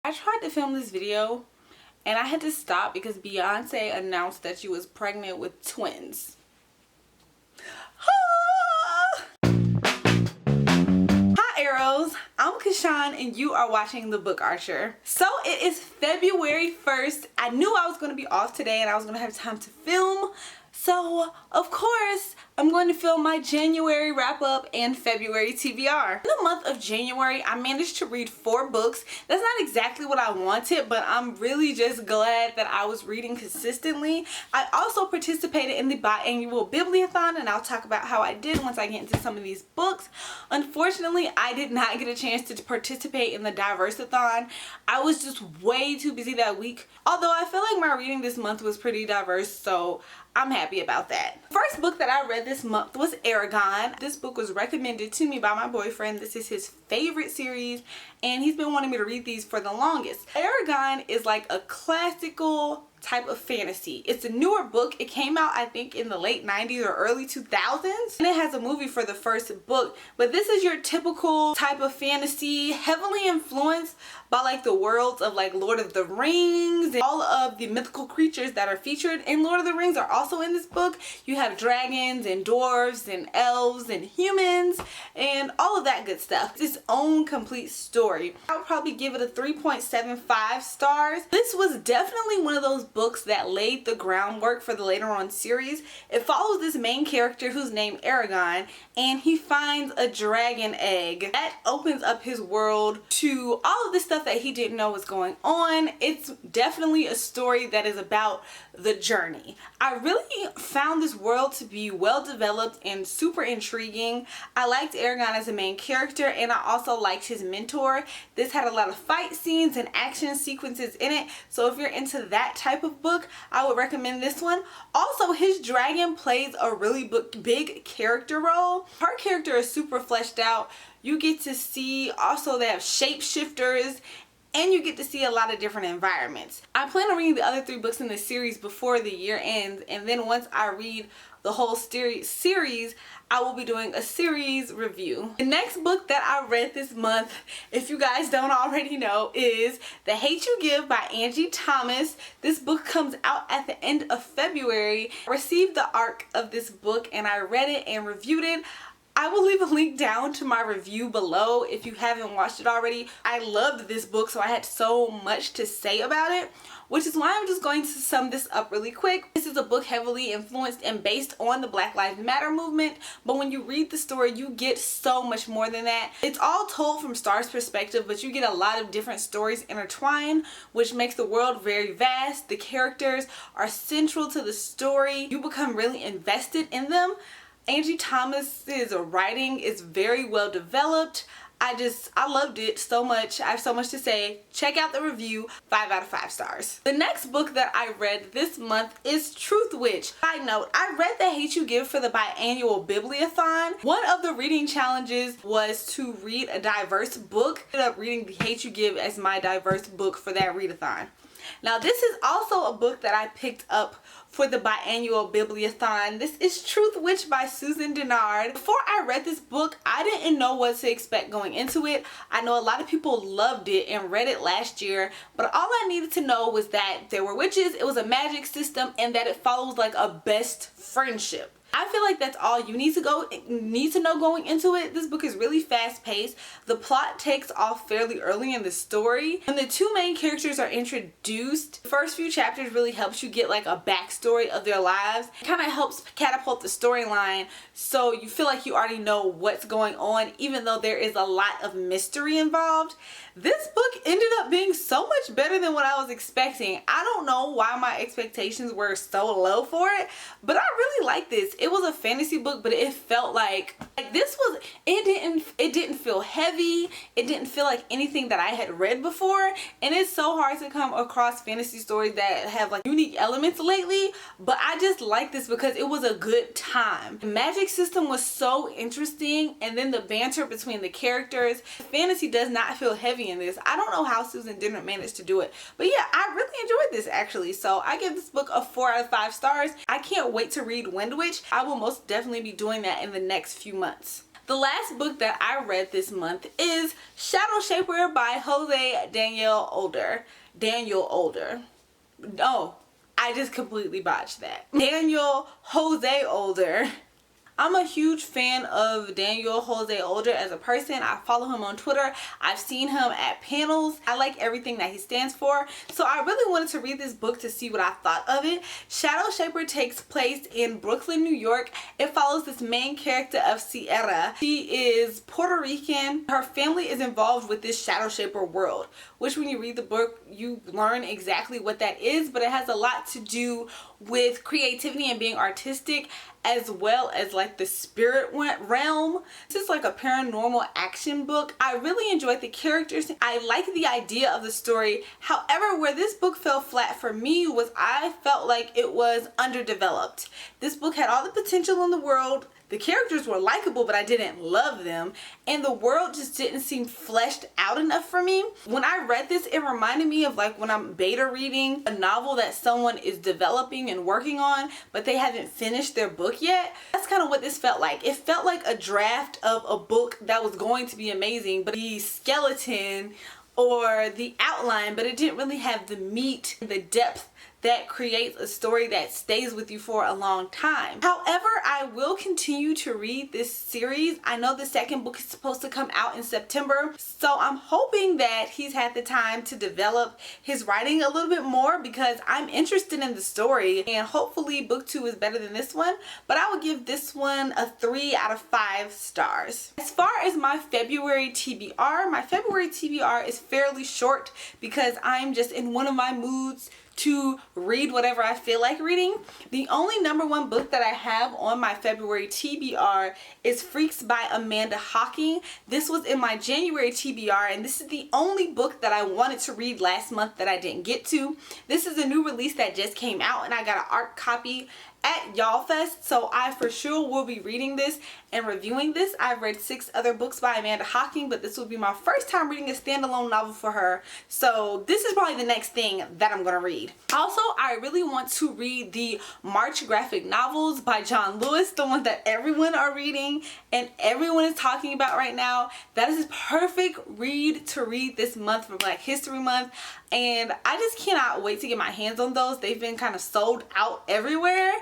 I tried to film this video and I had to stop because Beyonce announced that she was pregnant with twins. Hi Arrows, I'm Kashawn and you are watching The Book Archer. So it is February 1st. I knew I was going to be off today and I was going to have time to film. So, of course, I'm going to film my January wrap-up and February TBR. In the month of January, I managed to read 4 books. That's not exactly what I wanted, but I'm really just glad that I was reading consistently. I also participated in the biannual Bibliothon, and I'll talk about how I did once I get into some of these books. Unfortunately, I did not get a chance to participate in the Diversathon. I was just way too busy that week. Although I feel like my reading this month was pretty diverse, so I'm happy about that. First book that I read this month was Eragon. This book was recommended to me by my boyfriend. This is his favorite series and he's been wanting me to read these for the longest. Eragon is like a classical type of fantasy. It's a newer book. It came out I think in the late 90s or early 2000s and it has a movie for the first book, but this is your typical type of fantasy, heavily influenced by like the worlds of like Lord of the Rings, and all of the mythical creatures that are featured in Lord of the Rings are also in this book. You have dragons and dwarves and elves and humans and all of that good stuff. It's its own complete story. I would probably give it a 3.75 stars. This was definitely one of those books that laid the groundwork for the later on series. It follows this main character who's named Aragon and he finds a dragon egg. That opens up his world to all of this stuff that he didn't know was going on. It's definitely a story that is about the journey. I really found this world to be well developed and super intriguing. I liked Aragon as a main character and I also liked his mentor. This had a lot of fight scenes and action sequences in it, so if you're into that type of book, I would recommend this one. Also, his dragon plays a really big character role. Her character is super fleshed out. You get to see also they have shapeshifters and you get to see a lot of different environments. I plan on reading the other 3 books in the series before the year ends, and then once I read the whole series, I will be doing a series review. The next book that I read this month, if you guys don't already know, is The Hate U Give by Angie Thomas. This book comes out at the end of February. I received the arc of this book and I read it and reviewed it. I will leave a link down to my review below if you haven't watched it already. I loved this book, so I had so much to say about it, which is why I'm just going to sum this up really quick. This is a book heavily influenced and based on the Black Lives Matter movement, but when you read the story, you get so much more than that. It's all told from Star's perspective, but you get a lot of different stories intertwined, which makes the world very vast. The characters are central to the story. You become really invested in them. Angie Thomas's writing is very well developed. I loved it so much. I have so much to say. Check out the review. 5 out of 5 stars. The next book that I read this month is Truth Witch. Side note, I read The Hate U Give for the biannual Bibliothon. One of the reading challenges was to read a diverse book. I ended up reading The Hate U Give as my diverse book for that readathon. Now this is also a book that I picked up for the biannual Bibliothon. This is Truth Witch by Susan Dennard. Before I read this book, I didn't know what to expect going into it. I know a lot of people loved it and read it last year, but all I needed to know was that there were witches, it was a magic system, and that it follows like a best friendship. I feel like that's all you need to know going into it. This book is really fast paced. The plot takes off fairly early in the story. When the 2 main characters are introduced, the first few chapters really helps you get like a backstory of their lives. It kind of helps catapult the storyline so you feel like you already know what's going on, even though there is a lot of mystery involved. This book ended up being so much better than what I was expecting. I don't know why my expectations were so low for it, but I really like this. It was a fantasy book, but it felt like this was, it didn't feel heavy. It didn't feel like anything that I had read before, and it's so hard to come across fantasy stories that have like unique elements lately, but I just like this because it was a good time. The magic system was so interesting, and then the banter between the characters. Fantasy does not feel heavy in this. I don't know how Susan Susan didn't manage to do it. But yeah, I really enjoyed this actually. So I give this book a 4 out of 5 stars. I can't wait to read Wind Witch. I will most definitely be doing that in the next few months. The last book that I read this month is Shadowshaper by Jose Daniel Older. Oh, I just completely botched that. Daniel Jose Older. I'm a huge fan of Daniel Jose Older as a person. I follow him on Twitter. I've seen him at panels. I like everything that he stands for. So I really wanted to read this book to see what I thought of it. Shadowshaper takes place in Brooklyn, New York. It follows this main character of Sierra. She is Puerto Rican. Her family is involved with this Shadowshaper world, which when you read the book, you learn exactly what that is, but it has a lot to do with creativity and being artistic, as well as like the spirit realm. This is like a paranormal action book. I really enjoyed the characters. I like the idea of the story. However, where this book fell flat for me was I felt like it was underdeveloped. This book had all the potential in the world. The characters were likable, but I didn't love them. And the world just didn't seem fleshed out enough for me. When I read this, it reminded me of like when I'm beta reading a novel that someone is developing and working on, but they haven't finished their book yet. That's kind of what this felt like. It felt like a draft of a book that was going to be amazing, but the skeleton or the outline, but it didn't really have the meat, the depth that creates a story that stays with you for a long time. However, I will continue to read this series. I know the second book is supposed to come out in September, so I'm hoping that he's had the time to develop his writing a little bit more because I'm interested in the story, and hopefully book 2 is better than this one, but I would give this one a 3 out of 5 stars. As far as my February TBR is fairly short because I'm just in one of my moods to read whatever I feel like reading. The only #1 book that I have on my February TBR is Freaks by Amanda Hocking. This was in my January TBR, and this is the only book that I wanted to read last month that I didn't get to. This is a new release that just came out, and I got an art copy at Y'all Fest, so I for sure will be reading this and reviewing this. I've read 6 other books by Amanda Hocking, but this will be my first time reading a standalone novel for her, so this is probably the next thing that I'm gonna read. Also, I really want to read the March graphic novels by John Lewis, the one that everyone are reading and everyone is talking about right now. That is a perfect read to read this month for Black History Month, and I just cannot wait to get my hands on those. They've been kind of sold out everywhere.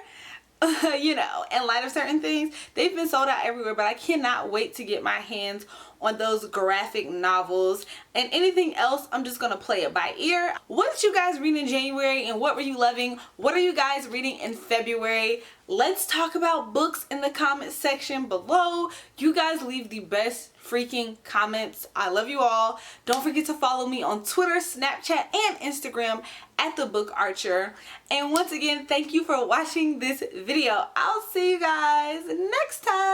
You know, in light of certain things, they've been sold out everywhere, but I cannot wait to get my hands on those graphic novels. And anything else, I'm just gonna play it by ear. What did you guys read in January, and what were you loving? What are you guys reading in February? Let's talk about books in the comment section below. You guys leave the best freaking comments. I love you all. Don't forget to follow me on Twitter, Snapchat, and Instagram at theBookArcher. And once again, thank you for watching this video. I'll see you guys next time.